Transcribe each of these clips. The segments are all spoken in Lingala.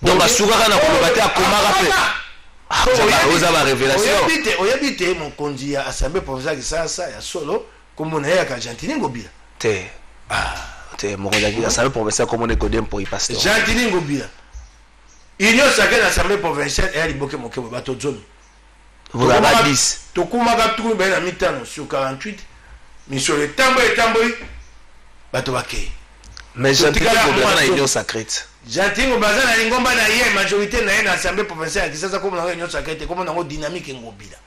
donc asukaka na koloba te akomaka pe oza ba révélation oyebite mokonzi ya assemblée provinciale Kisasa ya solo komona ya ka Gentini Ngobila te te mokonzi ya assemblée provinciale komona ko dem pour y passer Gentini Ngobila union sacrée na assemblée provinciale et liboke mokebo bato zomi vous avez 10 tokumaka tout ben na mitano sur 48 mais sur le tambo bato bakei mais Gentini Ngobila na union sacrée Gentini Ngobila na lingomba na ye majorité na ye na assemblée provinciale Kisasa comme na union sacrée comme na dynamique Ngobila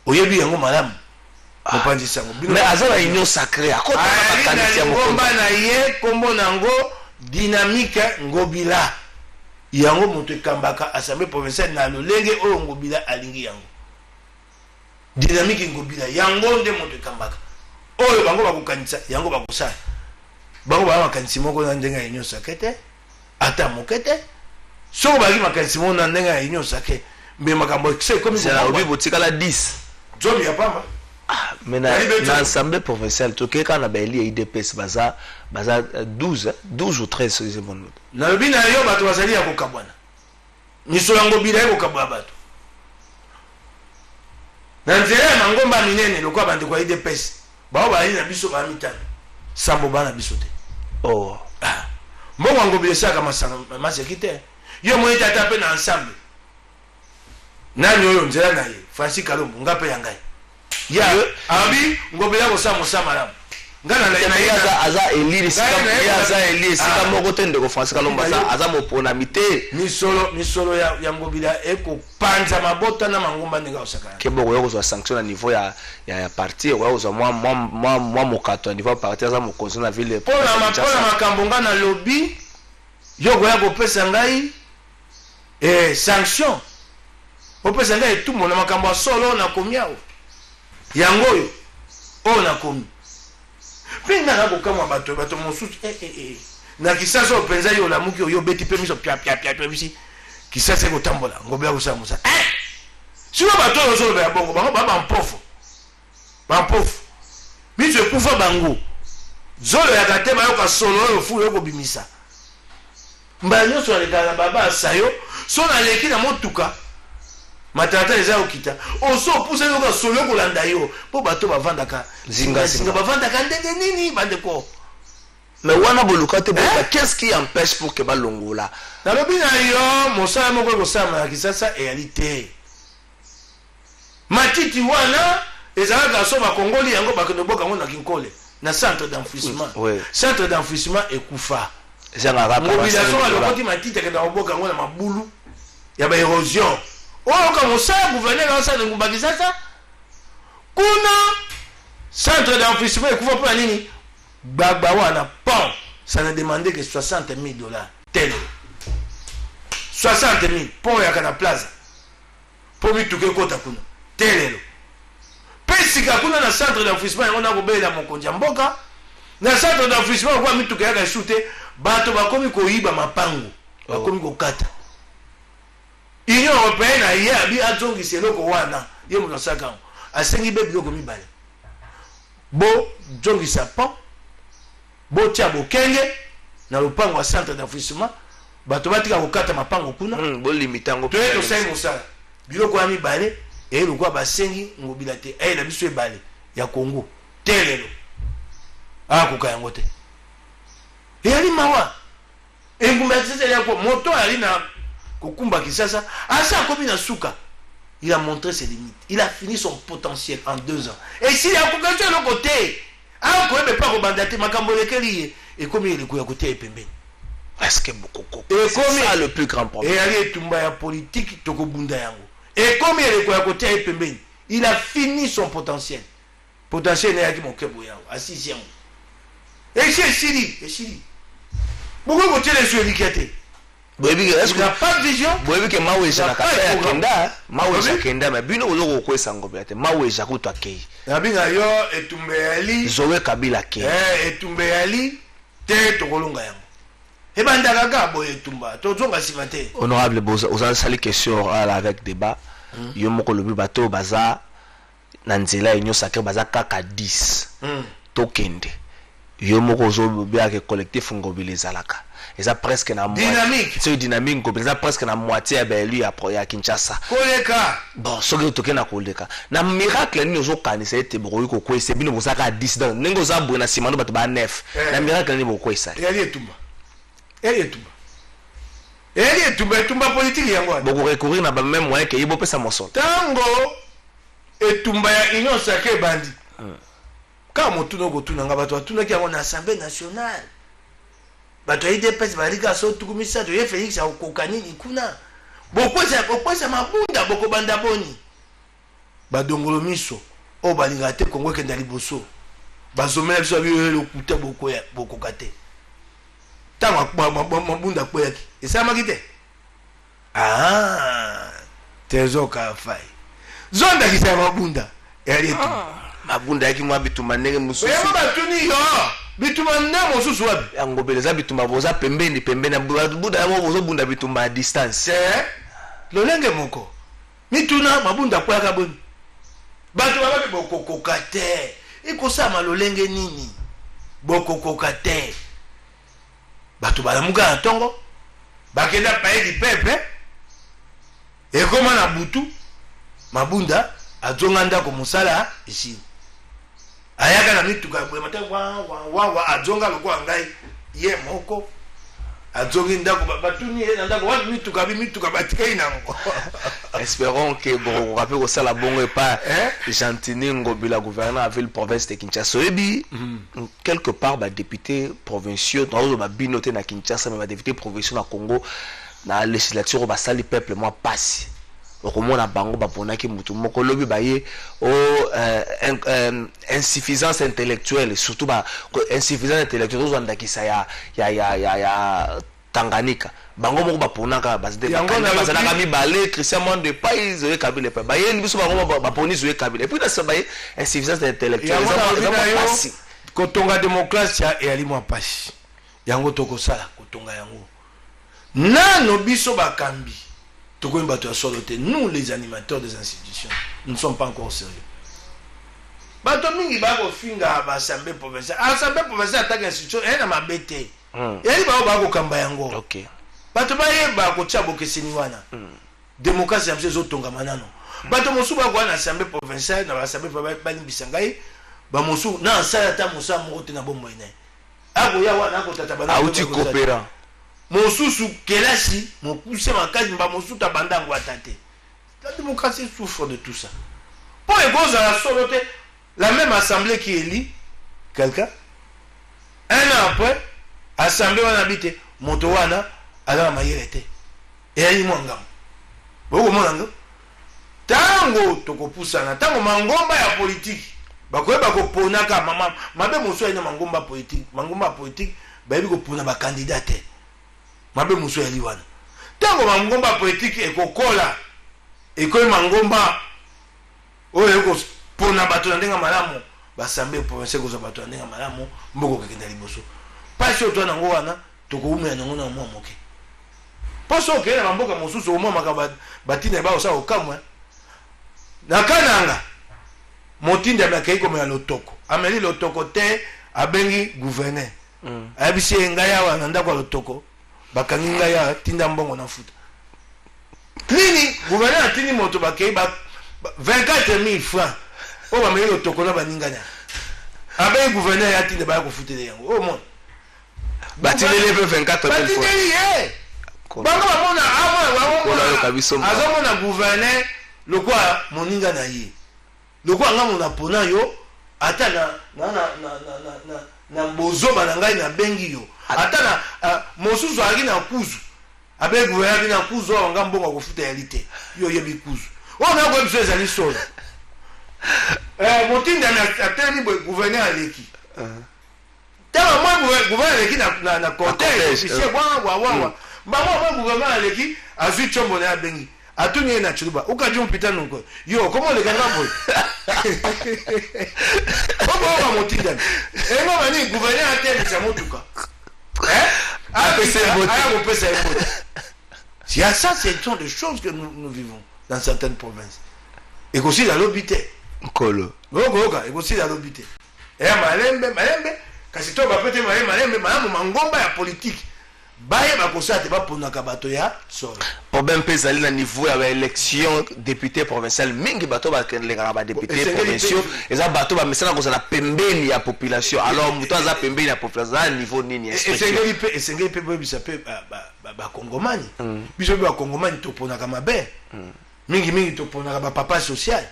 oyebi yango malamu mopanzi sango mais azala union sacrée akota makanisi ya ngomba na ye kombo nango dynamique Ngobila yango moto kambaka assemblée provinciale na lolenge oyo Ngobila alingi yango dynamique Ngobila yango nde moto kambaka oyo bango bakokanisa yango bakosala bango ba makanisi moko na ndenga ya union sacrée ata mokete soko baki makanisi moko na ndenga ya union sacrée mais makambo c'est comme ça obi botikala 10 zomi ya pamba mais na assemblée provinciale tokeka na baeli IDPS baza 12 ou 13 c'est bon na lobi na yo bato bazali ya kokabwana miso ya Ngobila ya kokabwa bato na nzela ya mangomba minene lokwa bande kwa IDPS bao bali na biso ba mitano sambo bana biso te mbongo Ngobila saka masanga masekite yo moyo tata pe na ensemble nani oyo nzela na ye Francis Kalombo ngape ya ngai ya abi Ngobila ko sa malamu ngana na ya aza elire aza elire sika moko te ndeko Francis Kalombo aza mopona mite misolo ya Ngobila eko panza mabota na mangomba ndenge osaka ke boko yoko zo sanction na niveau ya parti wa zo moi mokato na niveau parti aza mokonzi na ville pona makambo ngana lobby yoko ya kopesa ngai sanction opesa ngai tout mon makambo solo na komiao yango yo ona komi pinga na bokamwa bato mosusu na Kisasa openza yo la muki yo beti pe miso pia bisi Kisasa ko tambola Ngobila ko sa musa si wa bato yo solo ba bongo ba mpofu miso kufa bango zolo ya katema yo ka solo yo fu yo ko bimisa mbanyo so le baba sayo so na leki na motuka matata eza okita oso pousse yo ka solo ko landa yo po bato bavandaka zinga bavandaka ndenge nini bandeko mais wana boluka te boka qu'est-ce qui empêche pour que balongola na lobi na yo mosala moko ko sama ya Kisasa réalité matiti wana ezalaka so bakongoli yango bakonoboka ngo na Kinkole na centre d'enfouissement centre d'enfouissement ekufa ezanga Ngobila so alokoti matiti ke na oboka ngo na mabulu ya ba érosion oyo ka mosala gouverneur na sa ngumba Kisasa kuna centre d'enfouissement ekufa pour nini gbagba wana pon ça ne demandait que $60,000 tel 60,000 pour ya kana plaza pour mituke kota kuna telelo pesika kuna na centre d'enfouissement on a kobela mokonzi mboka na centre d'enfouissement kwa mituke ya shute bato bakomi koyiba mapango bakomi kokata Union européenne a hier abi azongi seloko wana ye mo saka asengi be biloko mibale bo zongi sapon bo tia bokenge na lopango wa centre d'enfouissement bato batika kokata mapango kuna bo limitango to eto sai mosala biloko ya mibale e lokwa basengi Ngobila te na biso ebale ya Congo telelo akoka yango te ali mawa engumba tsetse ya ko moto ali na kokumba Kisasa asa komi na suka il a montré ses limites il a fini son potentiel en 2 ans et s'il a kokation le côté ako ebe pa ko bandate makambo lekeli et comme il est ko ya côté epembeni est-ce que beaucoup et comme ça le plus grand problème et ali tumba ya politique tokobunda yango et comme il est ko ya côté epembeni il a fini son potentiel na yaki mokebo yao à 6e et c'est beaucoup côté les sur éducaté est-ce qu'il n'a pas de vision boyebi ke maweja na kata ya kenda maweja kenda mais bino oloko kwesa Ngobila te maweja kuto akei na binga yo etumbe yali Zoe Kabila ke etumbe yali te tokolonga yango ebandaka ka boye etumba tozonga sima te honorable boza oza sali question avec débat yo moko lobi bato baza na nzela union sacrée baza kaka 10 tokende yo moko zo bien que collectif Ngobele ezalaka eza presque na dynamique c'est dynamique Ngobele eza presque na moitié ya lui ya Kinshasa koleka bon soki toke na koleka na miracle ni ozo kanisa ete bokoyi kokwesa bino bozaka 10 dans ndenge oza boye na nsima ndo bato ba 9 na miracle ni bokwesa etumba politique yango boko recourir na ba même moyen que yibo pesa mosolo tango etumba ya union sacrée bandi kama motuna okotuna nga bato batunaki yango na assemblée nationale bato ya IDPS balika so tukumisa to ye Félix akokoka nini kuna bokwesa mabunda bokobanda boni badongolo miso o balinga te Kongo ekenda liboso bazomela biso biyo lokuta bokoka te tango mabunda kpoyaki esalamaki te trésor kafai zondakisa ya mabunda yali etu mabunda yaki mwa bituma ndenge mususu yaba batuni yo bituma ndenge mususu wapi Ngobele za bituma boza pembeni buda yango bozo bunda bituma à distance lolenge moko mituna mabunda kpoyaka boni bato babaki bokokoka te ikosama lolenge nini bokokoka te bato balamuka na ntongo bakenda paye lipepe ekoma na butu mabunda azonga ndako mosala ici ayaka na mituka boye mata wa azonga lokola ngai ye moko azongi ndako batuni ye na ndako watu mituka batikei nango espérons que bon rappel au sala bongo et pas Gentini Ngobila gouverneur à ville province de Kinshasa ebi quelque part ba député provinciaux dans ba binoté na Kinshasa mais ba député provinciaux na Congo na législature ba sali peuple moi passe okomona bango baponaki mutu moko lobi baye insuffisance intellectuelle surtout ba insuffisance intellectuelle ozandakisa ya Tanganyika bango moko baponaka bazalaka mibale Christian Monde Pais Zoé Kabila pa baye biso bango baponi Zoé Kabila et puis ça baye insuffisance intellectuelle kotonga démocratie et ali mwa pasi yango tokosala kotonga yango nano biso bakambi nous les animateurs des institutions nous ne sommes pas encore sérieux bato mingi bako finga ba assemblée provinciale attaque institution ena mabete yali bao bako kamba yango OK bato baye bako tshabo keseni wana démocratie ya msezo tonga manano bato mosu bako na assemblée provinciale na assemblée provinciale bani bisangai ba mosu na sala ta mosa mote na bombo ene ako ya wana ako tata bana auti coopérant mosusu kelasi mokuse makazi mba mosusu tabandango atate la démocratie souffre de tout ça pour égose à la soloté la même assemblée qui élit quelqu'un un an après assemblée wana habité moto wana ala mayelete et ayi mwangam boko monanga tango tokopusana tango mangomba ya politique bakoyeba koponaka mama mabe mosu ina mangomba politique bayebi kopona ba candidat mabe muso ya liwana tango mangomba politique ekokola ekoyi mangomba oyo eko pona bato na ndenga malamu basambe province ko za bato na ndenga malamu mboko kekenda liboso pasi oto nango wana tokoumela nango na mwa moke poso okela mboka mosusu omwa maka batina ba osa okamwa na kananga motinda makei ko mela lotoko ameli lotoko te abengi gouverneur abisi ngaya wana ndako lotoko bakanginga ya tinda mbongo na futa nini gouverneur atini moto bakei ba 24000 francs o ba meli lotoko na baninganya abe gouverneur ya tinda ba ko futele yango o mon batilele 24000 francs batilele bango bamona azomona gouverneur lokwa moninga na ye lokwa nga mona pona yo ata na bozoba na ngai na bengi yo ata na mosusu ali na kuzu abe gouverneur na kuzu anga mbongo kofuta yalite yo yebi kuzu o na ko biso ezali solo motinda na atani gouverneur aleki tama mwa gouverneur aleki na cortège officier wa mama gouverneur aleki azui chombo na bengi atuni na chiruba ukaji mpita nuko yo komo le ganga boy obo motinda engo bani gouverneur ateli sa motuka ça, ce sont des choses que nous vivons dans certaines provinces. Et aussi la lobité. Kolo. Et aussi la lobité. Et malembe, kasi to bapete malembe malamu mangomba ya politique baye bakosala te baponaka bato ya solo problème mpe ezali na niveau ya baélection député provincial mingi bato balekaka badéputé provinciaux eza bato bamesana kozala pembeni ya population alors moto aza pembeni ya population aza niveau nini esengeli mpe boyebisa mpe bakongomani biso mpe bakongomani toponaka mabe mingi toponaka bapapa social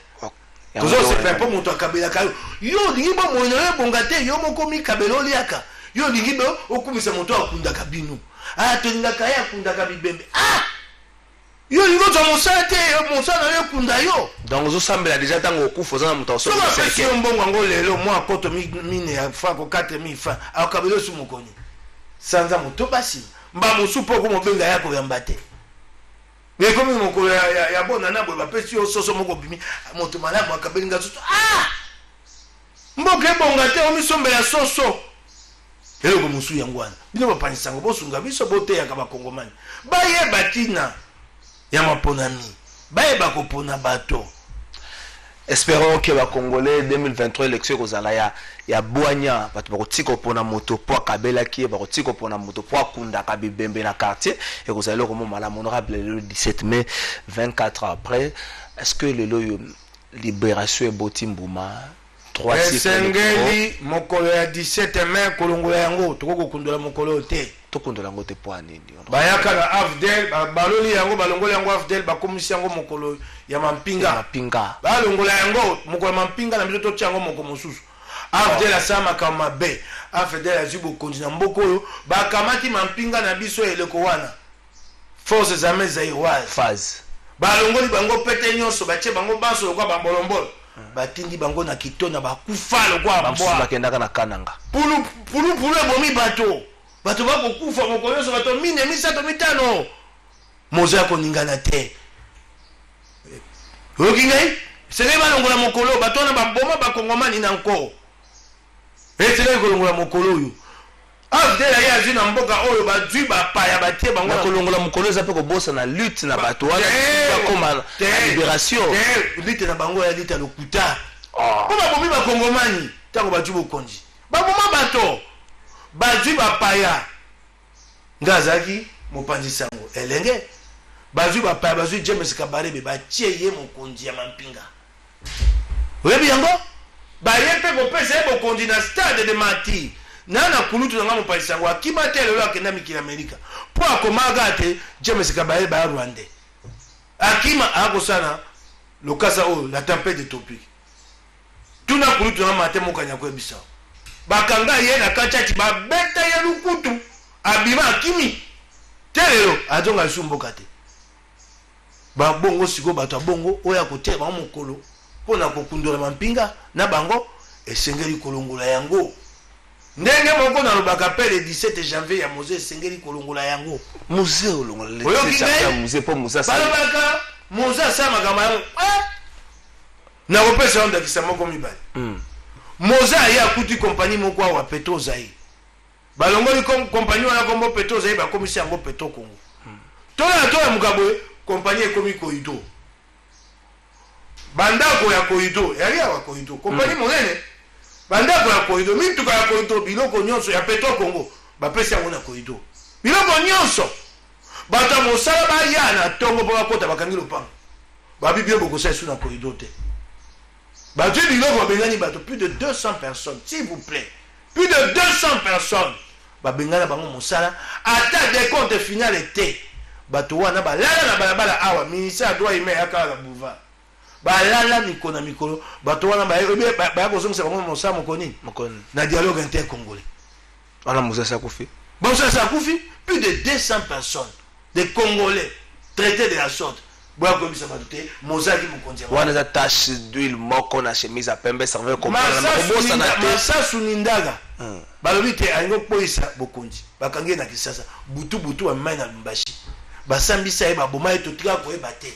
tozosepela mpo moto akabelaka yo olingi bomoino yo ebonga te yo moko mikabela oliaka yo olingi bo okumisa moto akundaka bino tolingaka ye akundaka bibembe yo olingi ozwa mosala te mosala na yo ekunda yo donc ozosambela deja ntango okufa oza na moto apesi yo mbongo yango lelo mwa koto mine ya franco 4000 franc akabela osu mokoni sanza moto basi mba mosu mpo okomobenga ye akoyamba te ekomi mokolo ya bona na boye bapesi yo soso moko bimi moto malamu akabelinga soso mboka ebonga te omisombela soso eloko mosu yango wana bino bapanisango bosunga biso boteyaka bakongomani bayeba tina ya maponami bayeba kopona bato. Espérons que les Congolais 2023 élection kozala ya boanya bato bakotika pona moto po kabela ki bakotika pona moto po kunda ka bibembe na quartier et kozala comme malamu honorable le 17 mai 24 ans après. Est-ce que le libération et Botimbuma 3 sengeli mokolo ya 17 mai kolongola yango toko kundola mokolo te to kundola yango te po nini bayaka na afdel baloli yango balongola yango afdel bakomisi yango mokolo ya mampinga balongola yango mokolo mampinga na biso to tiango moko mosusu afdel asama kama be afdel azibo konji na mboko oyo bakamati mampinga na biso eleko wana forces armées zaïroises phase balongoli bango pete nyonso batie bango baso lokwa bambolombolo batindi bango na kitona bakufa lokwa bamboa bakendaka na kananga pulu ebomi bato bakokufa mokolo nyonso bato mine misato mitano mozo ya koningana te oyoki ngai sengeli balongola mokolo bato wana baboma bakongomani na nko esengeli kolongola mokolo oyo afdela ye azwi na mboka oyo bazwi bapaya batie bango na kolongola mokolo eza mpe kobosa na lutte na bato wana bakoma na libération lutte na bango ya lutte ya lokuta mpo babomi bakongomani ntango bazwi bokonzi baboma bato bazwi bapaya nga azalaki mopanzi sango elenge bazwi bapaya bazwi James Kabarebe batie ye mokonzi ya mampinga oyebi yango baye mpe kopesa ye bokonzi na stade de Martyrs nana kulutu na nga mopanzi sango akima te lelo akenda mikili Amerika po akomaga te James Kabarebe ya Rwanda akima akosana lokasa oyo la tempête de tropique tuna kulutu na mate mokanya koyebisa bakanga ye na kachati babeta ya lukutu abima akimi telelo azonga sumboka te babongo siko bato abongo oya kotia bango mokolo pona kokundola mampinga na bango esengeli kolongola yango ndenge moko na lobaka pe le 17 janvier ya musée esengeli kolongola yango musée olongola le 17 musée po musée sa balobaka musée sa makama yango na kopesa onda kisa moko mibale Moza ya kuti compagnie moko wa Petro Zaï. Balongoli compagnie wana kombo Petro Zaï ba komisi yango Petro Congo. Tola mugabo compagnie ekomi Koito. Bandako ya Koito, yali ya Koito. Compagnie monene. Bandako ya Koito, mituka ya Koito biloko nyonso ya Petro Congo. Ba pesa yango na Koito. Biloko nyonso. Bata mosala ba ya na tongo po bakota bakangi lopango. Ba bibie boko sa su na Koito te. Plus de 200 personnes, s'il vous plaît. Plus de 200 personnes. Babengana bango mosala. Ata des comptes final était. Batuwana balala na balabala awa. Ministère doit aimer akala la boulevard. Balala mikona mikolo. Batuwana ba kozongisa bango mosala mokoni. Na dialogue inter-congolais. Wana Moussa Sakoufi. Moussa Sakoufi. Plus de 200 personnes. Des Congolais traités de la sorte. Wana za tache d'huile moko na chemise à pembe serveur comme masa sunindaga balobi te aingo poisa bokonzi bakangi na kisasa butu wa mai na Lumbashi basambisa ye baboma etotika ko ebate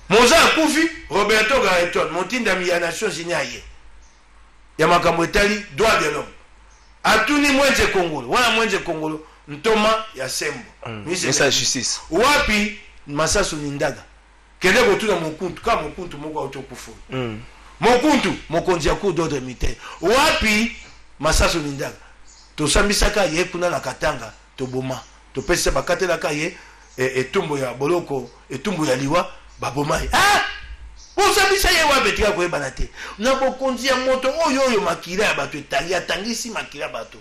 Moza akufi Roberto Gareton motindami ya Nations Unies aye ya makambo etali droit de l'homme atuni mwenze Kongolo wana mwenze Kongolo ntoma ya sembo misa justice wapi masasu nindaga kende kotuna mokuntu kama mokuntu moko autokufu mokuntu mokonzi ya cour d'ordre militaire wapi masaso mindaka tosambisaka ye kuna na katanga toboma topesa bakatelaka ye etumbo ya boloko etumbo ya liwa baboma ye bosambisa ye wapi tika koyebana te na bokonzi ya moto oyo makila ya bato atangisi makila ya bato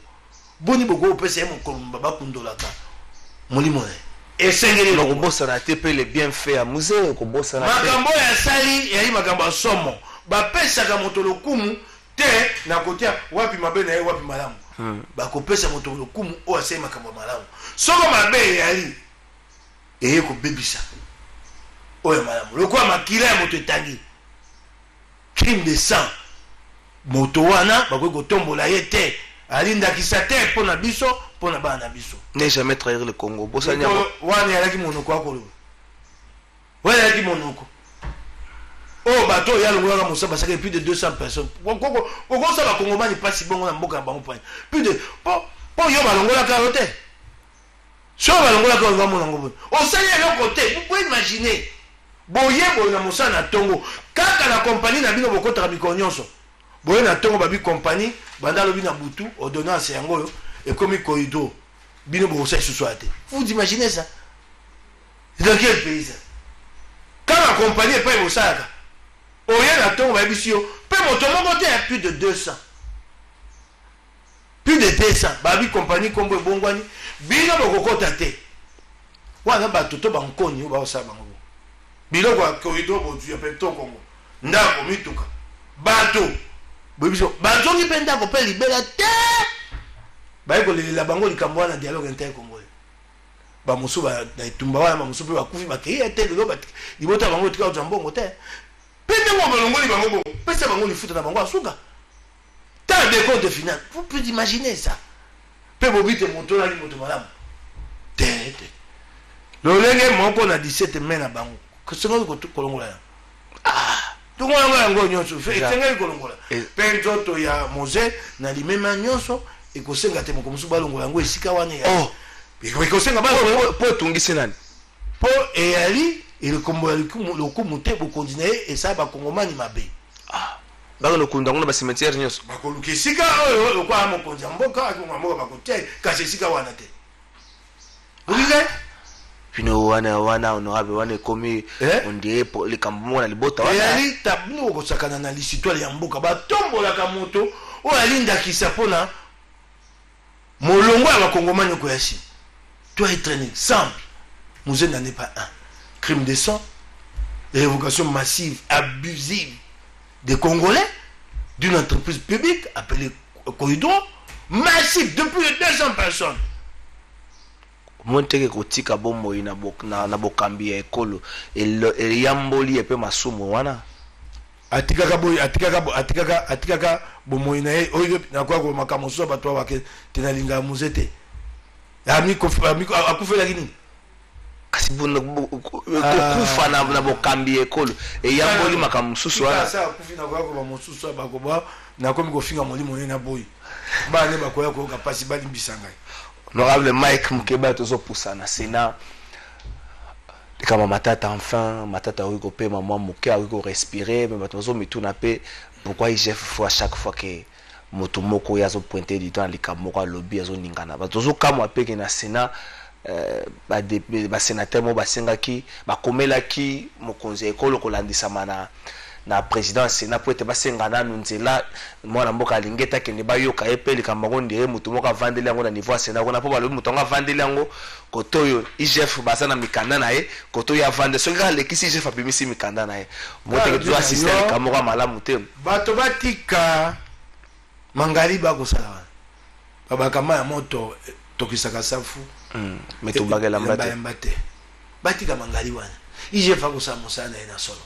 boni boko opesa ye mokolomba bakundolaka molimo na ye esengeli kobosana te mpe le bienfait ya musée kobosana te makambo ya sali yali makambo ya somo bapesaka moto lokumu te na kotia wapi mabe na ye wapi malamu bakopesa moto lokumu oyo asali makambo ya malamu soko mabe yali eye kobebisa oyo malamu lokola makila ya moto etangi crime de sang moto wana bakoki kotombola ye te alindakisa te mpo na biso mpo na bana na biso ne jamais trahir le Congo bosani wana yalaki monoko akoloba wana yalaki monoko oyo bato oyo alongolaka mosala basakeli plus de 200 personnes okosala bakongomani mpasi bongo na mboka na bango mpani plus de mpo yo balongolaka yo te so balongolaka yo bamona yango boye osali eloko te po imagine boye boye na mosala na ntongo kaka na kompani na bino bokotaka mikolo nyonso boye na ntongo babi kompani banda alobi na butu ordonnance yango oyo ekomi corridor bino bokosala lisusu ya te vous imaginez ça dans quel pays ça quand la compagnie epai bosalaka oye na ntongo bayebisi yo mpe moto moko te ya plus de 200 babi kompani kombo ebongwani bino bokokota te wana bato to bankoni oyo baosala bango biloko ya corridor bozuya mpe to kongo ndako mituka bato boyebisi yo bazongi mpe ndako mpe libela te baye kolelela bango likambo wana dialogue inter congolais bamosu na etumba wana bamosu mpe bakufi bakei te lelo libota bango etika kozwa mbongo te mpe ndenge balongoli bango bongo pesa bango lifuta na bango asuka tant de compte final vous pouvez imaginer ça mpe bobite moto naki moto malamu te lolenge moko na 17 mai na bango kesengeli kolongola yango tongolanga yango nyonso esengeli kolongola mpe nzoto ya mose na limema nyonso ekosenga te moko mosusu balongola yango esika wana ekosenga po etungisi nani po eyali elekombo ya lokumu te bokonzi na ye esala bakongomani mabe baka lokundu yango na basimetiere nyonso bakoluka esika oyo lokwala mokonzi ya mboka akonga mboka bakotia kasi esika wana te okike pino wana honorable wana ekomi ondie likambo moko na libota wana eyali tabino okosakana na lisitwale ya mboka batombolaka moto oyo alindakisa mpona molongo ya bakongomani okoya si doit être un exemple musée n'en est pas un crime de sang révocation massive abusive des Congolais d'une entreprise publique appelée Corridor massif de plus de 200 personnes monteke kotika bomoi na bokambi ya ekolo eyamboli epe masumu wana atikaka bomoi na ye oyo nakoya komaka mosusu bato abake tenalinga musée te akufelaki nini kasi kokufa na bokambi ya ekolo eyamboli makambo mosusu wana akufi nakoya koba mosusu abakoba nakomi kofinga molimo ye na boyi bane bakoya koyoka mpasi balimbisa ngai honorable Mike Mukeba tozopusa na Sénat kama matata enfin matata oyo kopema mwa moke oyo ko respirer mais bato bazo mituna pe pourquoi IGF faut à chaque fois que moto moko yazo pointer du temps likambo ko lobby yazo ningana bato zo kama pe ke na Sénat ba sénateur mo basengaki bakomelaki mokonzi ekolo kolandisama na président Sénat po ete basengana nzela mwana mboka alingeta kende bayoka epeli kambango ndire mutu moko vandeli yango na niveau ya Sénat kona po balobi mutu nga vandeli yango kotoyo IGF basana mikanda na ye kotoyo avande soki ka lekisi IGF apimisi mikanda na ye moto ke doit système kamoko malamu te bato batika mangali bakosala wana babakama ya moto tokisaka safu mais tobagela mbate batika mangali wana IGF akosala mosala na ye na solo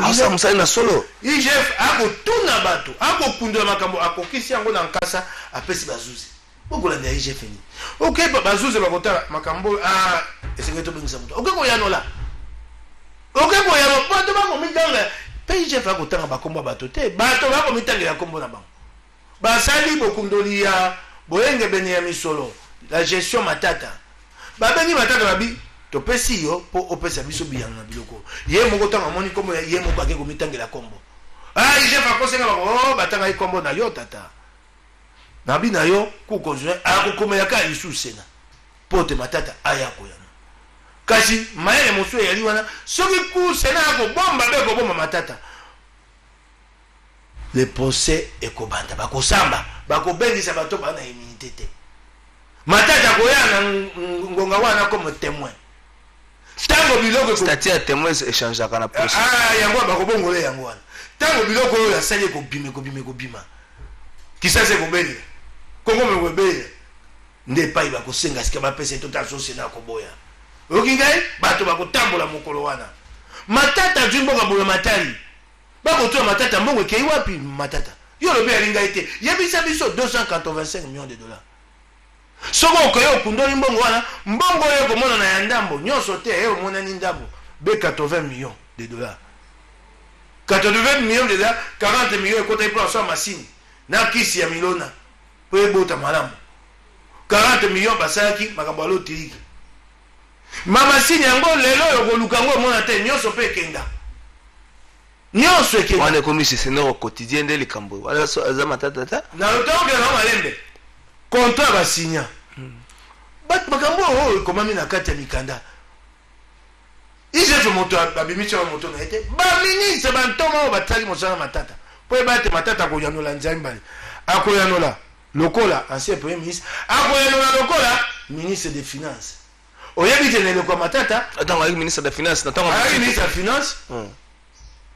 asa musali na solo IGF akotuna bato akokundula makambo akokisi yango na nkasa apesi bazuzi bokolanda ya IGF ni ok bazuzi bakotala makambo esengeli tobengisa moto ok koyanola ok koyano bato bakomitanga mpe IGF akotanga bakombo ya bato te bato bakomitangela kombo na bango basali bokundoli ya boyengebene ya misolo la gestion matata babengi matata babi topesi yo po opesa biso biyanga na biloko ye moko tanga moni kombo ye moko ake komitangela kombo ah IGF akosenga bako batanga ikombo na yo tata nabi na yo ku konjoint akokomela ka isu sena pote matata aya koyana kasi mayele mosu yali wana soki ku sena ko bomba be ko bomba matata le procès ekobanda bakosamba bakobengisa bato bana immunité te matata koyana ngonga wana comme témoin tango biloko statut ya témoin échangeaka na procès yango bakobongola yango wana tango biloko oyo asali ekobima kisase kobeli kongo mekobeli nde epai bakosenga sika bapesa total sose na koboya oyoki ngai bato bakotambola mokolo wana matata azwi mboka bola matali bakotoya matata mbongo ekei wapi matata yo lobi alinga ete yebisa biso 285 millions de dollars soko okoye okundoli mbongo wana mbongo oyo ekomona na ya ndambo nyonso te ye omonani ndambo be 80 millions de dollars 80 millions de dollars 40 millions ekota ipona so masini na kisi ya milona po ebota malamu 40 millions basalaki makambo alotiriki mamasini yango lelo yokoluka yango omona te nyonso mpe ekenda nyonso ekenda wana ekomi gestionnaire au quotidien nde likambo wana aza matata ta na lotaokela na malembe contrat basinya bato makambo oyo ekomami na kati ya mikanda IGF moto babimisi wa moto na ete baministre bantoma oyo batali mosala matata po eba ete matata akoyanola nzambali akoyanola lokola ancien premier ministre akoyanola lokola ministre des finances oyebi te neleko matata atango ayaki ministre des finances natango ayaki ministre des finances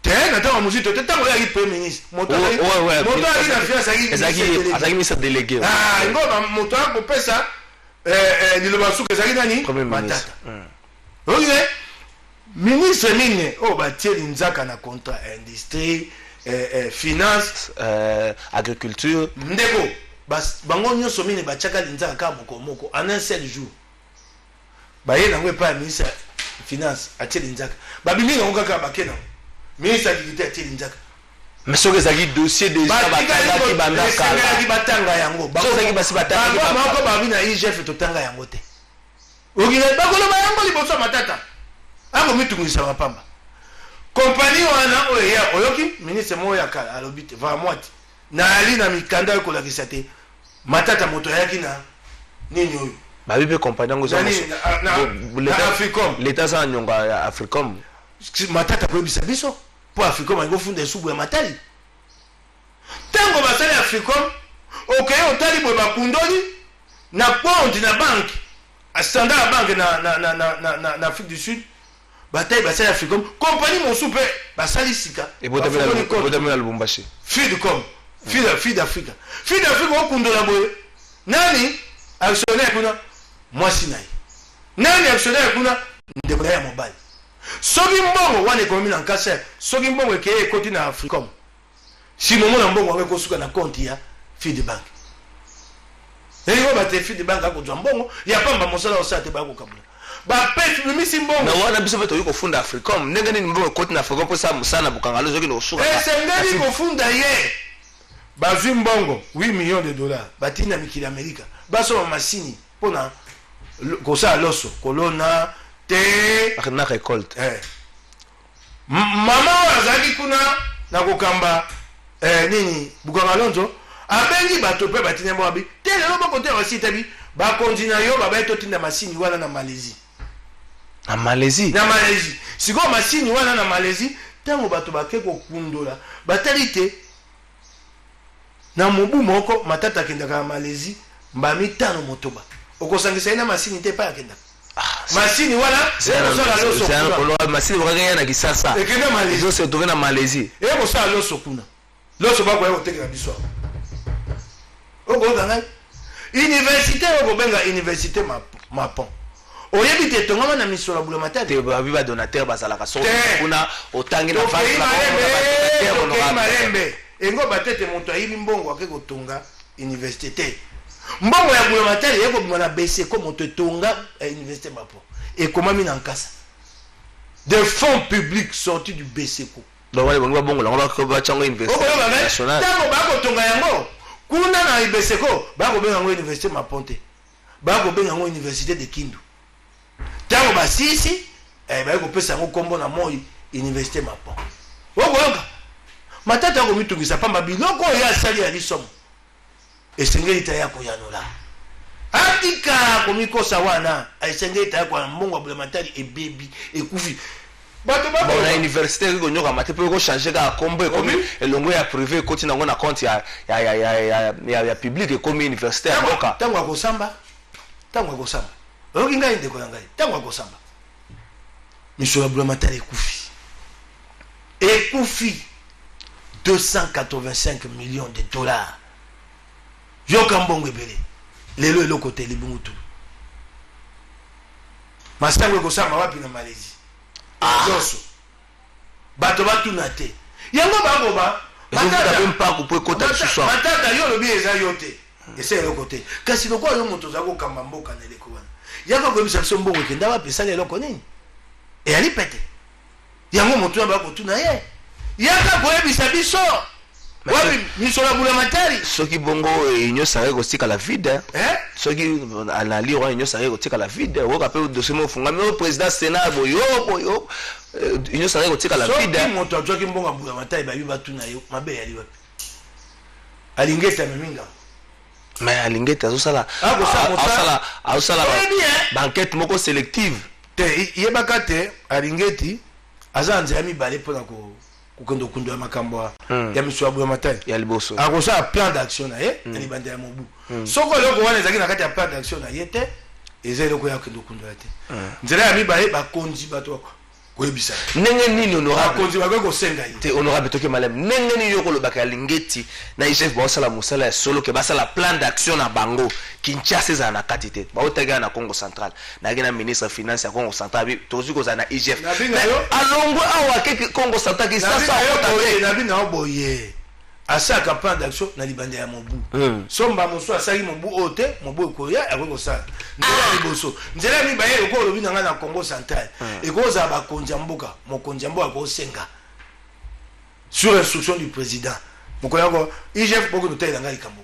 te natango mosito te tango oyaki premier ministre moto ayaki na finance azalaki ministre délégué ngo moto akopesa liloba suka ezalaki nani matata oye ministre mine oyo batieli nzaka na contrat industrie finance agriculture ndeko bango nyonso mine batiaka linzaka kaka moko en un seul jour baye nango epai ya ministre finance atieli nzaka babimi nango kaka bake nango ministre agriculture atieli nzaka mais soki ezalaki dossier déjà batangaki bandaka batanga yango bango babi na IGF totanga yango te okile bakoloba yango liboso matata ango mitungisa mapamba kompani wana oyo ya oyoki ministre mo ya kala alobi te vamwati na ali na mikanda yo kolakisa te matata moto yaki na nini oyo babi pe kompani yango za Africom l'état aza na nyonga ya Africom matata koyebisa biso po Africom angofunda esubu ya matali tango basali Africom okeye otali boye bakundoli na compte na banque Standard Bank na Afrique du Sud bataille basali Africom compagnie mosu pe basali sika ebotami na Lubumbashi Fidcom Fid Africa okundola boye nani actionnaire kuna mwasi naye nani actionnaire kuna ndeko ya mobile soki mbongo wana ekomi na nkasa soki mbongo ekeye ekoti na Africom si momona mbongo wango ekosuka na compte ya Fidbank eyo bate Fidbank akozwa mbongo ya pamba mosala osala te bakokamula bapesi mimisi mbongo na wana biso pe toyi kofunda Africom ndenge nini mbongo ekoti na Africom mpo sa mosala bokangalo zoki nosuka esengeli kofunda ye bazwi mbongo 8 millions de dollars batina mikili Amerika basoma masini mpona kosala loso kolona te na récolte mama oyo azalaki kuna na kokamba nini bukangalonzo abengi bato mpe batina mbo abi te lelo bakote basita bi bakonzi na yo babai totinda masini wana na Malaisie sikoyo masini wana na Malaisie ntango bato bake kokundola batali te na mobu moko matata akendaka na Malaisie mbami tano motoba okosangisa ye na masini te epai akendaka masini wana ekosala loso masini okakenya na Kisasa ekenda Malaisie se trouve na Malaisie ekosala loso kuna loso bakoya kotekela biso okoyoka ngai université okobenga université Mapon oyebi te tongama na misolo bula matata te babi ba donateur bazalaka so kuna otangi na malembe engo batete moto ayibi mbongo ake kotonga université te mbongo ya bula matata yeko bima na BC ko moto etonga université Mapon ekomami na nkasa de fonds publics sortis du BC ko donc wale bongo bongo la ba chango université nationale tango bakotonga yango kuna na IBC ko bakobenga ngo université Mapon te bakobenga ngo université de Kindu tango basisi bayekopesa yango kombo na moi université Mapon okoyoka matata ko mitungisa pamba biloko ya sali ya lisomo esengeli taya ko yanola atika ko mikosa wana esengeli taya ko mbongo bula matali e baby e kufi bato ba na université ko nyoka mate pe ko changer ka kombo ko elongo ya privé ko tina ngona compte ya public ko mi université ya boka tango akosamba okinga inde ko ngai tango akosamba misolo bula matali ekufi 285 millions de dollars. Yokambongo ebele. Lelo eloko te libungutu. Masango ekosama wapi na Malaisie. Joso. Bato batuna te. Yango bagoba. Matata même pas couper kota suso. Matata yo lobi eza yote. Ese eloko te. Kasi loko yo moto zako kamba mboka na eleko wana. Yako ko bisa so mbongo kenda wapi sala eloko nini? E ali pete. Yango moto ya bako tuna ye. Yaka ko ebisa biso. Wapi misola bula matari. Soki bongo inyo sare ko tika la vide. Soki anali ro inyo sare ko tika la vide. Wo ka pe dossier mo funga me président Sénat boyo inyo sare ko tika la vide. Soki moto ajoki mbonga bula matari ba biba tuna yo mabe yali wapi. Alingeta meminga. Mais alingeta azosala banquette moko sélective. Te yebaka te alingeti azanze ya mibale pona ko kukendo kundo ya makambo ya miswa bwa matai ya liboso akosa plan d'action na ye na libanda ya mobu soko loko wana ezaki na kati ya plan d'action na ye te ezelo ko ya kendo kundo ya te nzela ya mibale ba konzi bato ko ebisa ndenge nini honorable konzi ba ko senga ye te honorable toke malem ndenge nini yoko lobaka ya lingeti na IGF ba osala musala ya solo ke basala plan d'action na bango Kinshasa za na kati te ba otaga na Congo central na gena ministre finance ya Congo central bi tozi ko za na IGF alongo awa ke Congo central ki sasa otaga na bina oboye asaka plan d'action na libanda ya mobu somba moso asaki mobu ote mobu ko ya akoko sala nzela liboso nzela mi baye ko lobi na Congo central e ko za ba konja mboka mo konja mboka ko senga sur instruction du président mokoya ko IGF boko no tela ngai kambo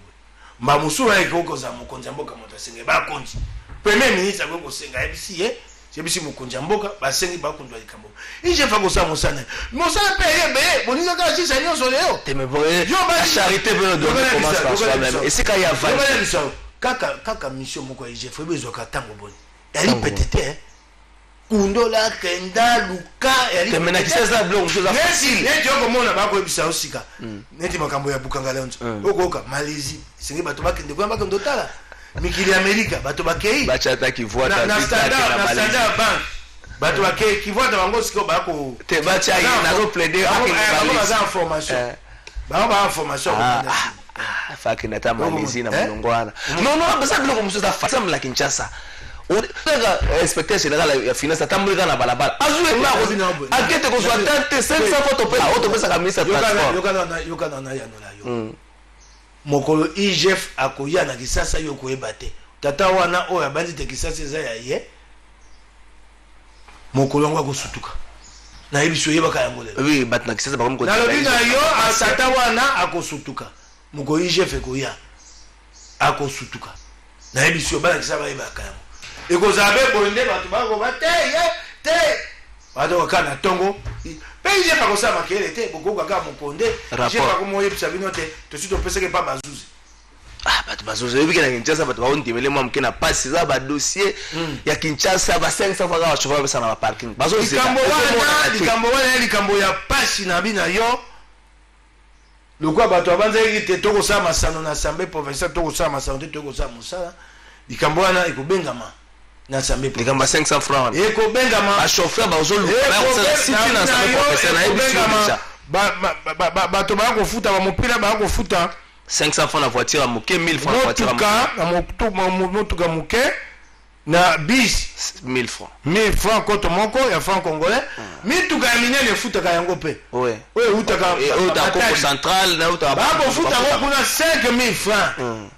mba musura e ko za mo konja mboka mo senga ba konji premier ministre ko senga ebisi ye jebisi mo konja mboka ba sengi ba kundwa ikambo IGF ko sa mosana mosana pe yebe boninga ka sisa nyonso leo te me boye la charité peut donner commence par soi-même et c'est quand il y a kaka mission moko IGF bezo ka tango boni elle peut-être kundola kenda luka elle mena kisasa blongo chose facile ne joko mona ba ko ebisa osika neti makambo ya bukanga leonzo okoka Malaisie singi bato bakende kwa bakendo tala mikili Amerika bato bakei bachata kivuata na standard bank bato bakei kivuata bango siko bako te bacha na zo plaider ba information ba information faki na ta Malaisie na mulongwana non basa biloko musuza fasam la Kinshasa Oga expectation la finance tambulika na balabala azue mako akete ko soit tante 500 photo pe auto pesa ka ministre transport yokana na ya no mokolo IGF akoya na Kisasa yo koyeba te tata wana oya bandi te Kisasa za ya ye mokolo ngo akosutuka na yebiso yebaka yango lelo oui bat na Kisasa bakomko na lobi na yo asata wana akosutuka moko IGF ekoya akosutuka na yebiso bana Kisasa yebaka yango ekozabe bonde bato bako bate te bato wakana tongo pays pas comme ça makele te boko kaka mokonde j'ai pas comme moye sabino te to suite on peut que pas bazuzi bato bazuzi yebi kana Kinshasa bato baondi mele mwa mkena passe za ba dossier ya Kinshasa ba 500 fois ba chauffeur pesa na ba parking bazuzi likambo ya passe na bina yo lokwa bato abanza yite toko sa masano na assemblée provinciale toko sa masano te toko sa musala likambo wana ekobengama na assemblée likambo 500 francs ekobengama ba chauffeur bazo luka si tu na assemblée professionnelle ebisha bato ba ko futa ba mopila ba ko futa 500 francs na voiture moke 1000 francs na voiture na motuka moke na bis 1000 francs 1000 francs koto moko ya franc congolais mituka ya minene futa ka yango pe ouais utaka Congo central na utaka ba ko futa ko kuna 5000 francs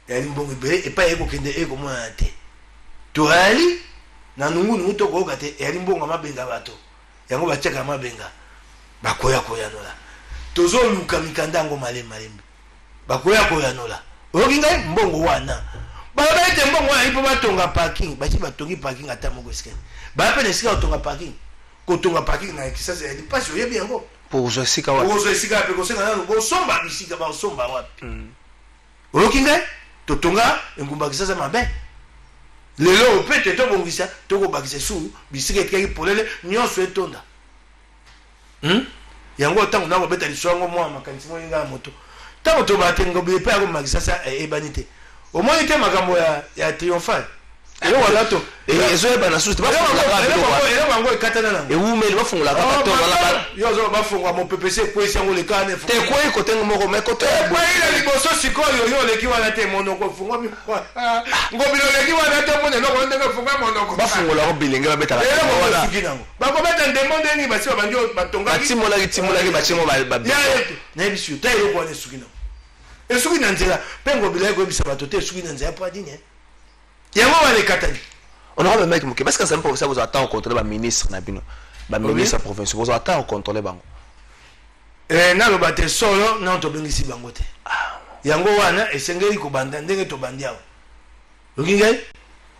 ya limbongo be e pa eko kende eko mwana te toali na nungu nuto ko kate ya limbongo mabenga bato yango ba cheka mabenga bakoya nola tozo luka mikandango malembe bakoya nola okinga mbongo wana ba ete mbongo wana ipo batonga parking bachi batongi parking ata moko esken ba pe nesika otonga parking ko tonga parking na Kisasa ya dipasi oyebi yango pour jouer sika wapi pour jouer sika pe ko senga na bo somba bisika ba somba wapi olokinga totonga engumba kisasa mabe lelo opete to bongisa to ko bakisa su bisika ekaki polele nyonso etonda yango tango na beta liswango mwa makanisi mo inga moto tango to batengo be pe ako makisasa ebanite au moins était makambo ya triomphal et wala to ezo eba na suite ba fungula ka bilo kwa et bango ekatana na e umeli ba fungula ka to wala ba yo zo ba fungwa mo PPC ko isango le kane te ko ko tengo moko me ko to ba ile liboso sikoyo yo le kiwa na te monoko fungwa mi ngobilo le kiwa na te monoko ko ndenge fungwa monoko ba fungula ko bilenge ba beta wala ba ko beta ndemonde ni ba si ba ndio batonga timola ki ba chimo ba ya na bisu te yo ko ne sukina esuki na nzela pengo bila ko bisa bato te esuki na nzela po adine yango wale katani on aura mec moké parce que ça me professeur vous attend contrôler ba ministre na bino ba ministre provincial vous attend contrôler bango na lo bate solo na to bengisi bango te yango wana esengeli ko banda ndenge to bandiao lokingai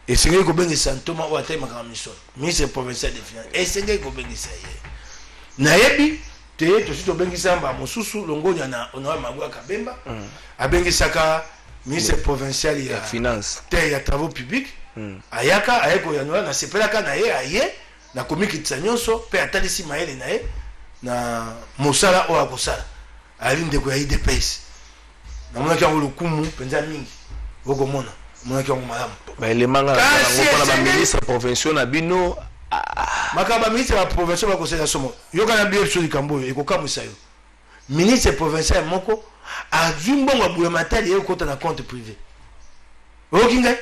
esengeli ko bengisa ntoma wa tema kama misolo ministre provincial de finance esengeli ko bengisa ye na yebi te to sito bengisa mba mosusu longonya na onwa magwa kabemba abengisaka ministre provincial ya finance te ya travaux publics ayaka ayeko yanwa na sepelaka na ye aye na komiki tsanyonso pe atalisi maele na ye na mosala o akosala ali ndeko ya IDPS na mona kyango lukumu penza mingi boko mona mona kyango malamu ba elemanga na ba ministre provincial na bino makaba ministre wa provincial ba kosela somo yoka na biye soli kamboyo ekokamwisa yo ministre provincial moko azwi mbongo abuya matali ekota na compte privé okinga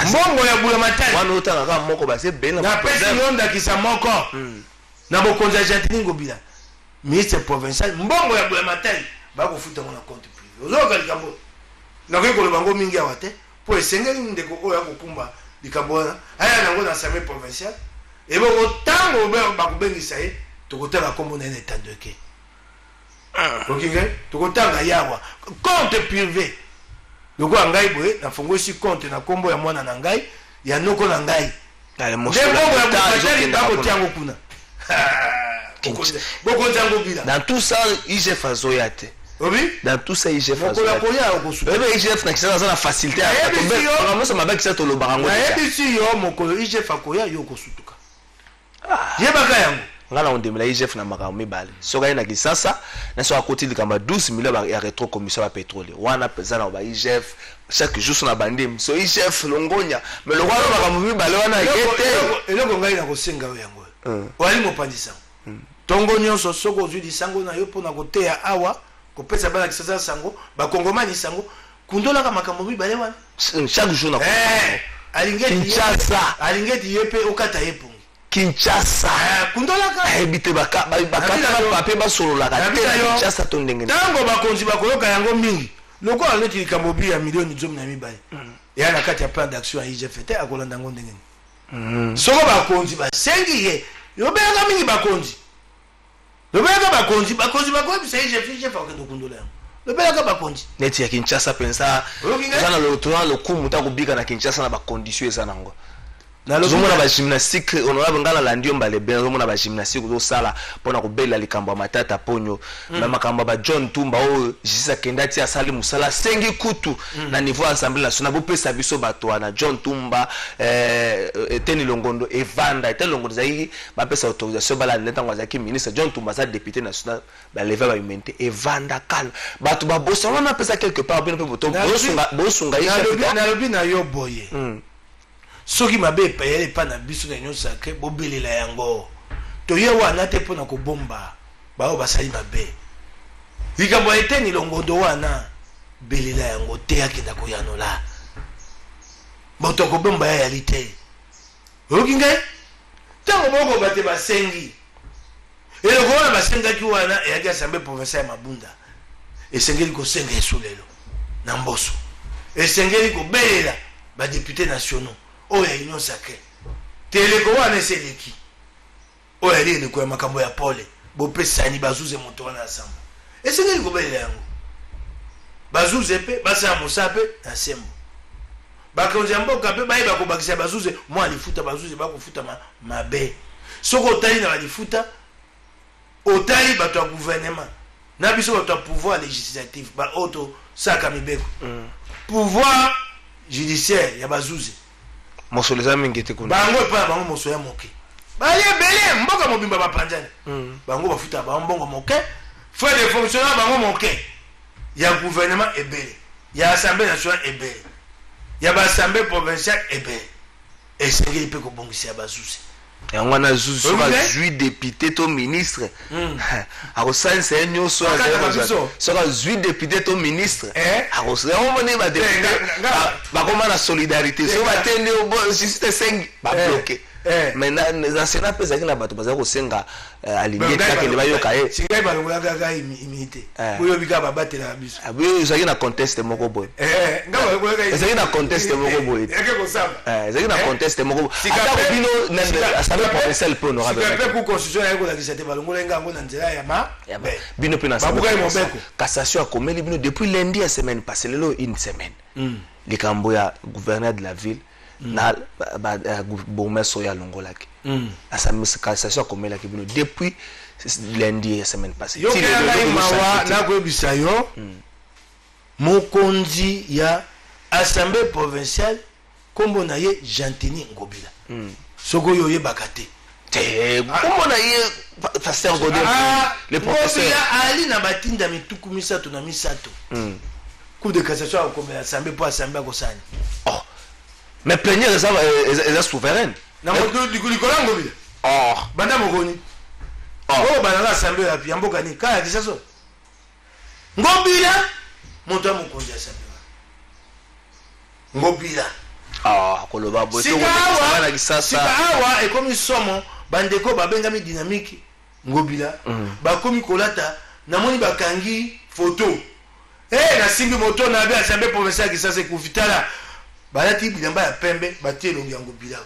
mbongo ya buya matali wana otanga kama moko base bena na pesi yonda kisa moko na bokonzi Argentine ngobila ministre provincial mbongo ya buya matali bakofuta na compte privé ozoka likambo na ko bango mingi awa te po esengeli ndeko oyo akokumba likambo wana aya nango na assemblée provinciale ebo tango bakubengisa ye tokotala kombo na ene tandoke okinga tokotanga yawa compte privé loko ngai boye na fongo si compte na kombo ya mwana na ngai ya noko na ngai ale mosala ya kuna boko ntango bila dans tout ça IGF azoyate obi dans tout ça IGF azoyate ebe IGF na kisasa na facilité à tomber on ça m'a kisasa to lo barango ya bisi yo mokolo IGF akoya yo kosutuka yebaka yango ngala ondemela IGF na makambo mibale soka na kisasa na so akoti likamba 12 millions ya rétro commission ya pétrole wana pesa na ba IGF chaque jour sur na bandim so IGF longonya mais le roi makambo mibale wana ekete eloko ngai na kosenga yo yango wali mopandisa tongo nyonso soko ozwi sango na yo pona koteya awa kopesa bana kisasa sango bakongomani sango kundolaka makambo mibale wana chaque jour na alingeti yepe okata yepo Kinshasa kundolaka ebite bakata na papier basololaka te Kinshasa to ndenge tango bakonzi bakoloka yango mingi loko aleti likambo bi ya milioni 12 ya na kati ya plan d'action ya IGF akolanda ngo ndenge soko bakonzi basengi ye yobeka mingi bakonzi bakoyebisa IGF akendo kundola yango lobelaka bakonzi neti ya Kinshasa pensa zana lokumu takubika na Kinshasa na bakondition eza nango nazomona ba gymnastique honorable ngala landio mbale ben nazomona ba gymnastique uzosala pona kubela likambo matata ponyo na makambo ba John Tumba o jisa kendati asali musala sengi kutu na niveau assemblée nationale bo pesa biso bato na John Tumba Eteni Longondo Evanda Eteni Longondo zai ba pesa autorisation bala neta ngwazaki ministre John Tumba sa député national ba lever ba humanité Evanda kal bato ba bosa wana pesa quelque part bien pe boto bosunga na lobi na yo boye soki mabe payele pa na biso na nyonso sacré bobelela yango to ye wana te pona ko bomba bao basali mabe likambo Eteni Longondo wana belela yango te akenda ko yanola boto ko bomba ya yalité okinga tango boko bate basengi eloko wana basengaki wana eyaki assemblée provinciale ya Mabunda esengeli ko senga esolelo na mboso esengeli ko belela ba députés nationaux oya union sacrée teleko wana eseleki oya eleko ya makambo ya pole bopesani bazuze moto wana asamba esengeli kobelela yango bazuze pe basala mosala pe na sembo bakonzi ya mboka pe bayeba kobakisa bazuze mwa alifuta bazuze bakofuta mabe soko otali na balifuta otali bato ya gouvernement na biso bato ya pouvoir législatif ba auto saka mibeko pouvoir judiciaire ya bazuzi mosoleza mingi te kuna bango pa bango mosoya moke bali ebele mboka mobimba bapanzani bango bafuta ba mbongo moke frais de fonctionnaire bango moke ya gouvernement ebele ya assemblée nationale ebele ya ba assemblée provinciale ebele esengeli pe ko bongisi ya bazuzi yango na zuzu soka zui député to ministre akosalisa ye nyonso soka zui député to ministre akosalisa yango moni badepute bakoma na solidarité so batende susite sengi babloke mais na sénat mpe ezalaki na bato bazali kosenga alinge takende bayoka ye singai balongola kaka imité boyobi kaka babatela biso ezalaki na conteste moko boye ezalaki na conteste moko boye ezalaki na conteste moko boye atako bino assemblée provinciale mpe honorable ku constitution naye kolakisa te balongola nga yango na nzela ya ma bino mpe na cassation akomeli bino depuis lundi ya semaine passé lelo une semaine likambo ya gouverneur de la ville na bourgmestre ya longolaki cassation akomelaki bino depuis lundi ya semaine passée yo mawa na koyebisa yo mokonzi ya assemblée provinciale kombo na ye Gentini Ngobila soko yo yebaka te kombo na ye pasteur Godin le professeur ali na batinda mituku misato na misato coup de cassation akomela assemblée pour assemblée akosani mais plénière est souveraine na moto du Kolangobila banda mokoni bana la assemblée ya Piamboka ni kaya kisaso Ngobila moto ya mokonzi assemblée Ngobila koloba boto wana kisasa awa ekomi somo bandeko babengami dynamique Ngobila bakomi kolata namoni bakangi photo na simbi moto na be assemblée provinciale kisasa kufitala balati bilamba ya pembe batie longi yango Ngobila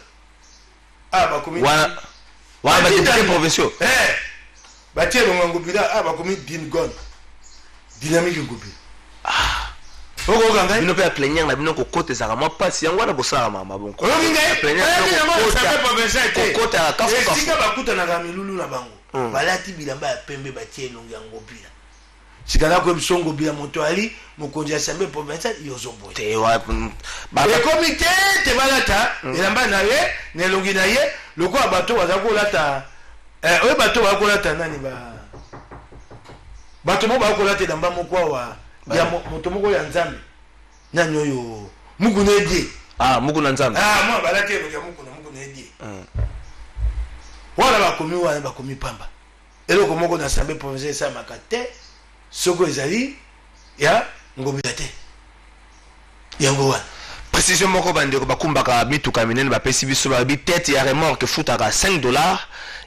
bakomi wana député provinciaux batie longi yango Ngobila bakomi Dingon dynamique Ngobila oko ganga bino pe plénière na bino ko kote za ma pasi yango na bosala mama bon ko ngai plénière ko provincial te ko kota kafu singa bakuta na kamilulu na bango balati bilamba ya pembe batie longi yango Ngobila sikala ko bisongo bila moto ali mokonzi ya assemblée provinciale yozoboye te wa ba comité te balata elamba na ye ne longi na ye loko bato baza ko lata oye bato ba ko lata nani bato mo ba ko lata lamba moko wa ya moto moko ya nzambe nani oyo mugu nedie mugu na nzambe mo balati lo ya mugu nedie wala bakomi pamba eloko moko na assemblée provinciale sa makate soko ezali ya Ngobila te yango wana précision moko bandeko bakumbaka mituka minene bapesi biso babi tête ya remorque futaka $5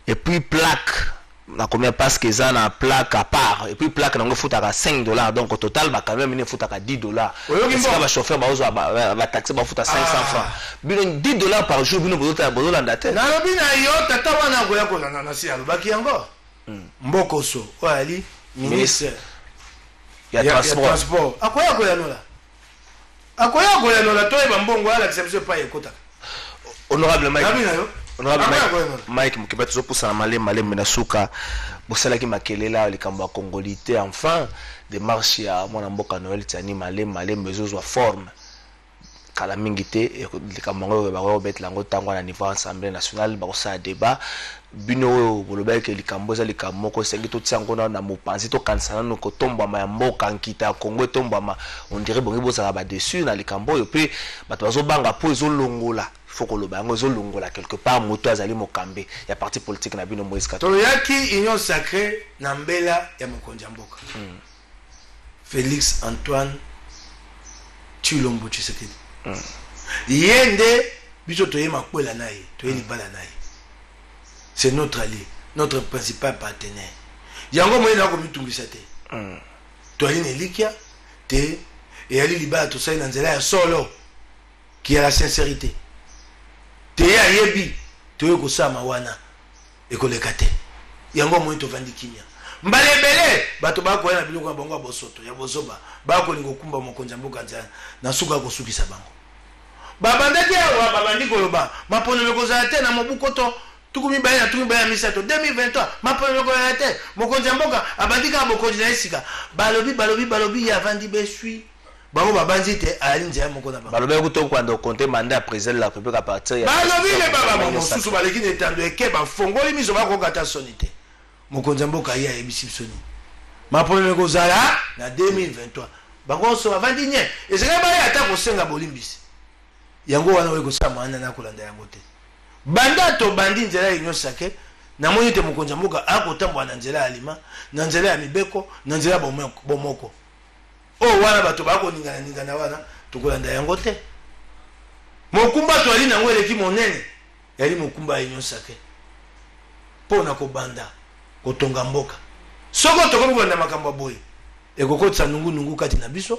et puis plaque na combien parce que ça na plaque à part et puis plaque nango futaka $5 donc au total ba quand même ne futaka $10 ça ba chauffeur ba ozo ba taxi ba futa 500 francs bino $10 par jour bino bozo landa te na lobi na yo tata wana goya ko na si alobaki yango mbokoso ali ministre ya transport akoya koyanola toyeba mbongo ala kisabiso pa ekota honorable Mike Mukiba tozopusana malembe na suka bosalaki makelela likambo ya congolité enfin démarche ya mwana mboka Noël Tiani malembe ezozwa forme kala mingi te likambo ngo bakobetela ngo tango na niveau assemblée nationale bakosala débat bino bolobaki likambo za likambo moko sengi to tsango na mopanzi to kansana no kotombama ya mboka nkita ya Congo tombama on dirait bongi bozala ba dessus na likambo yo pe bato bazobanga po ezolongola faut koloba yango ezolongola quelque part moto azali mokambe ya parti politique na bino Moïse Katumbi to yaki union sacrée na mbela ya mokonzi ya mboka Félix Antoine Tshilombo Tshisekedi yende biso toyema kwela naye toyeli bala naye c'est notre allié notre principal partenaire yango moyena ko mitungisa te toyeli nelikia te et ali libala to sai na nzela ya solo qui a la sincérité te ya yebi toyo ko sama wana ekoleka te yango moyo to vandi kinya mbalebele bato bako na biloko bango ya bosoto ya bozoba bako lingo kumba mokonzi mboka nzana na suka ko sukisa bango babandaki awa babandi koloba maponelo kozala te na mobukoto tukumi baya misato 2023 mapolo ko ya te mokonzi mboka abandika mokonzi na esika balobi ya vandi besui bango babanzi te alinze ya moko na ba balobi ko to kwanda compter mandat président de la République à partir ya balobi le baba mosusu baleki ne tando eke ba fongoli miso ba ko kata sonite mokonzi mboka ya ebisi soni mapolo ko zala na 2023 bango so avandi nye ezeka ba ya ta ko senga bolimbisi yango wana we ko sa mwana na kolanda yango te banda to bandi nzela inyo sake na moni te mokonzi mboka akotambwa na nzela alima na nzela ya mibeko na nzela bomoko wana bato bako ningana wana tukolanda yango te mokumba to ali nango eleki monene yali mokumba inyo sake pona ko banda kotonga mboka soko to ko banda makambo boye ekokotsa nungu kati na biso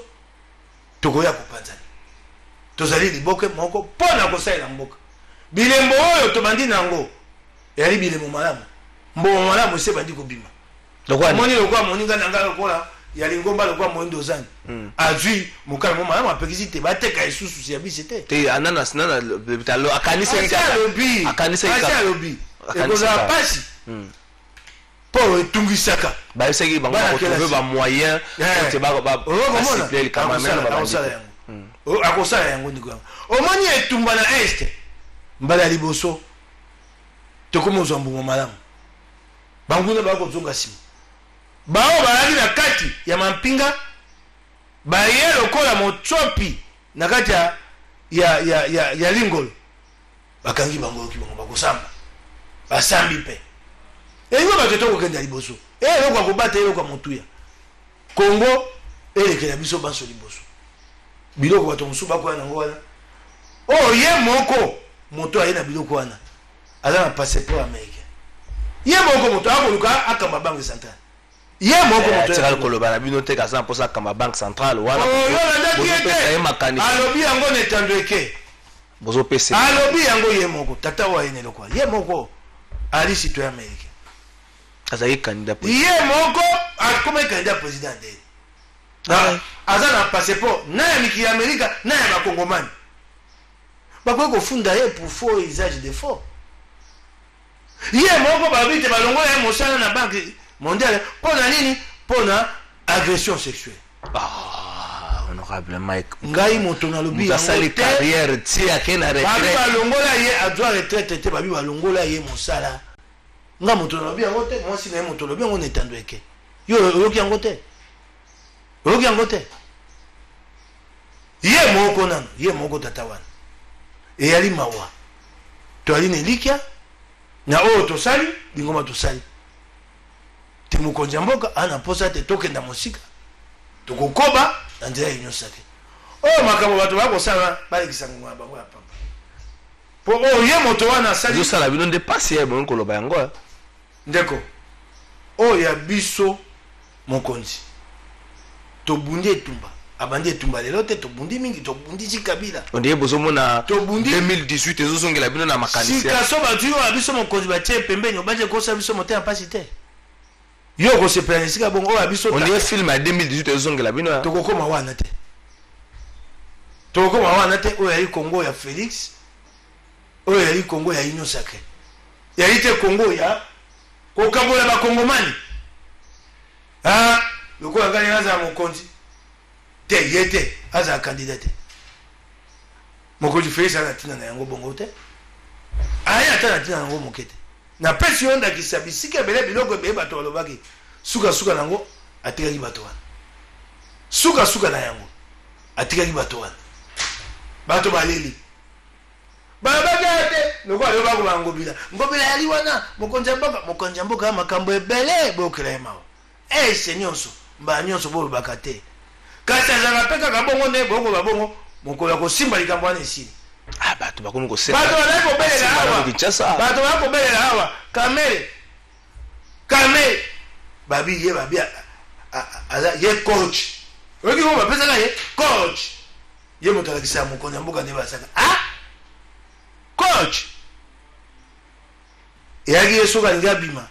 tokoya kopanzani tozali liboke moko pona ko saila mboka bilembo oyo to bandi nango yali bilembo malamu mbo malamu se bandi ko bima lokwa moni lokwa moninga nanga lokola yali ngomba lokwa moindo zani azui mukala mo malamu apekisite bateka isusu ya bisete te ananas nana bitalo akanisa lobi ekoza pasi po tungisaka ba seki bango ko trouver ba moyen te ba cibler le cameraman ba akosala yango ndiko omoni etumba na este mbala liboso tokomo zombo malamu banguna bakozonga sima bao balaki na kati ya mampinga baye lokola motsopi na kati ya lingolo bakangi bango kibango bakosamba basambi pe eyo bato tokokenda liboso eloko akobata eloko motuya Kongo elekela biso banso liboso biloko bato mosusu bakoya nango wana ye moko moto aye na biloko wana aza na passeport américain ye moko moto akoluka akamba banque centrale ye moko moto tira koloba na bino te ka 100% akamba banque centrale wana alobi yango netando eke bozo pese alobi yango ye moko tata wa ene lokwa ye moko ali citoyen américain azali candidat ye moko akoma candidat président ndeni aza na passeport na ya mikili ya Amerika na ya bakongomani bakoki kofunda ye pour faux usage de faux ye moko babi te balongola ye mosala na banque mondiale mpona nini mpona agression sexuelle honorable Mike ngai moto nalobi asali carrière ti ake na retraite balongola ye adwa retraite te babi balongola ye mosala nga moto nalobi yango te mwasi na ye moto lobi yango netando eke yo oyoki yango te ye moko nano ye moko tata wana eyali mawa toali nelikya na oyo tosali lingoma tosali te mokonzi ya mboka ana posa te tokenda mosika tokokoba na nzela yenyo sake oyo makambo bato bakosala balekisa ngongo na bango ya pamba po oyo ye moto wana asali osala bino nde pasi ya bongo koloba yango ndeko oyo ya biso mokonzi tobundi etumba abandi etumba lelo te tobundi mingi tobundi Kabila ondiye bozomona tobundi 2018 ezozongela bino na makanisi sika so batu yo biso mokonzi batie pembeni obaje kosa biso motema pasi te yo kosepela esika bongo oyo biso ondiye film ya 2018 ezozongela bino tokokoma wana te oyo yali Kongo ya Félix oyo yali Kongo ya Union Sacrée yali te Kongo ya kokabola bakongomani lokola ngani aza mokonzi te ye te aza candidat te mokonzi Félix ana tina na yango bongo te aya ata na tina na yango moke te na pesi yo ndakisa bisika ebele biloko ebele bato balobaki suka nango atikaki bato wana suka na yango atikaki bato wana bato baleli balobaki te lokola yo bakoba ngobila yali wana mokonzi ya mboka ya makambo ebele boyokela ye mawa ese nyonso mbala nyonso bolobaka te kasi azalaka mpe kaka bongo nde bokoba bongo mokolo ya kosimba likambo wana esili bato bakomi kosemba bato balaki kobelela awa kamere babi ye coach oyoki mo bapesaka ye coach ye moto alakisa mokonzi ya mboka nde basaka coach eyaki ye soki alingi abima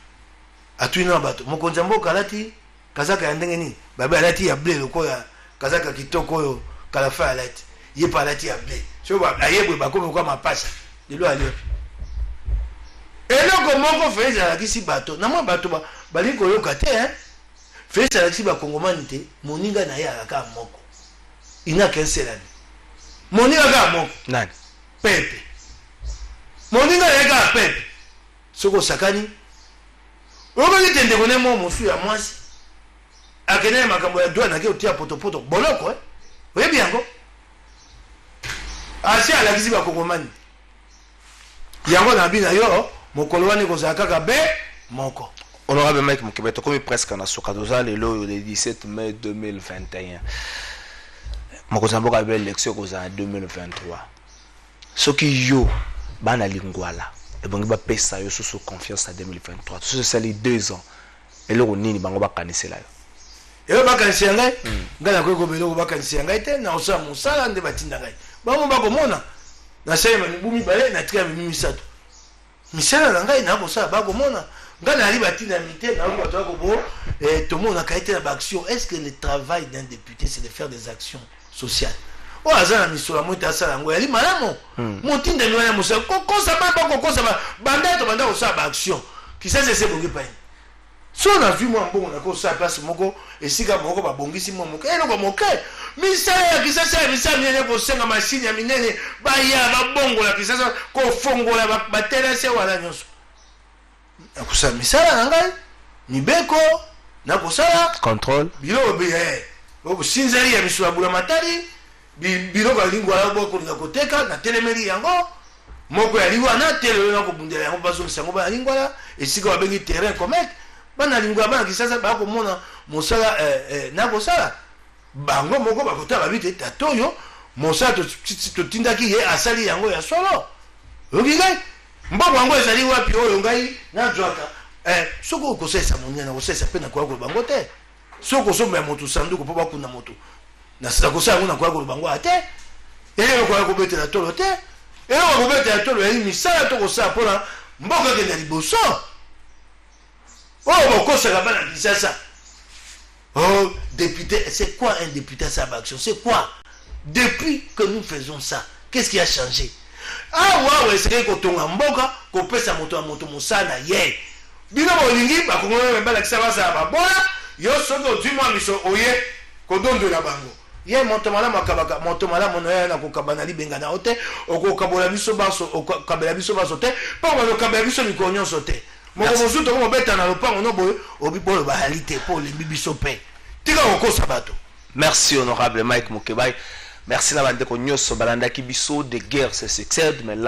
atwini na bato mokonzi ya mboka alati kazaka ya ndenge nini babi alati ya ble lokola kazaka kitoko oyo kalafa alati ye pa alati ya ble so ayebwe bakomi kwa mapasa lelo aliopi eloko moko Félix alakisi bato na mwa bato bali koyoka te hein. Félix alakisi bakongomani te moninga na ye alaka moko ina kenselani moninga ka moko nani pepe moninga na ye ka pepe soko sakani okoki te ndeko ne mo mosu ya mwasi akende makambo ya douane ake otia potopoto boloko oyebi yango asi alakisi bakongomani yango na bina yo mokolo wana kozala kaka be moko. Honorable Mike Mokeba, tokomi presque na soka doza lelo le 17 mai 2021 mokozamboka be élection kozala en 2023 soki yo bana lingwala ebongi bapesa yo susu confiance en 2023 tout ça les 2 ans eloko nini bango bakanisela yo eo bakanisela ngai ngai na kweko beloko bakanisela ngai te na osala mosala nde batinda ngai bango bakomona na sema mibumi bale na tika mimi misato misala na ngai na kosala bakomona ngai na ali batinda mite na ko bato ko tout le monde a qualité d'action. Est-ce que le travail d'un député c'est de faire des actions sociales? Oh azana misola moita sala ngo yali malamo motinda miwana musa ko sa ba ko sa ba banda to banda ko sa ba action qui ça c'est bongi pa so na vu moi mbongo na ko sa place moko esika moko ba bongisi mo moko eno ko moke misala ki ça misala nyene ko senga machine ya minene ba ya ba bongo la ki ça ko fongola ba terese wala nyonso akusa misala ngai mibeko na ko sala contrôle bilo be o sinzari ya misula bula matari biloko lingwa la boko na koteka na telemeri yango moko ya lingwa na tele na ko bundela yango bazo sango ba lingwa la esika babengi terrain commet bana lingwa bana kisasa ba ko mona mosala na ko sala bango moko ba kota ba bite tatoyo mosala to tindaki ye asali yango ya solo okigai mboko yango ezali wapi oyo ngai na jwaka soko ko sesa monia na ko sesa pena kwa ko bango te soko somba moto sanduku po bakuna moto na sita ko sa ngona kwa ko bango ate ele ko ko betela tolo te ele ko betela tolo ya misala to ko sa pona mboka ke na liboso oh ko sa bana kisasa oh député c'est quoi un député à sa action c'est quoi depuis que nous faisons ça qu'est-ce qui a changé ah ouais c'est que tonga mboka ko pesa moto musana ye bino bolingi ba ko ngona mbala kisaba sa ba bona yo soki du moi miso oye ko dondo na bango ye moto mala makabaka moto mala mono ya na ko kabana libenga na ote okokabola biso baso okabela biso baso te pa ba okabela biso mikonyo sote moko mosuto ko beta na lopango no boye obibolo ba halite po le bibiso pe tika okosa bato. Merci honorable Mike Mokeba, merci na bande ko nyoso balanda ki biso de guerre se succède mais là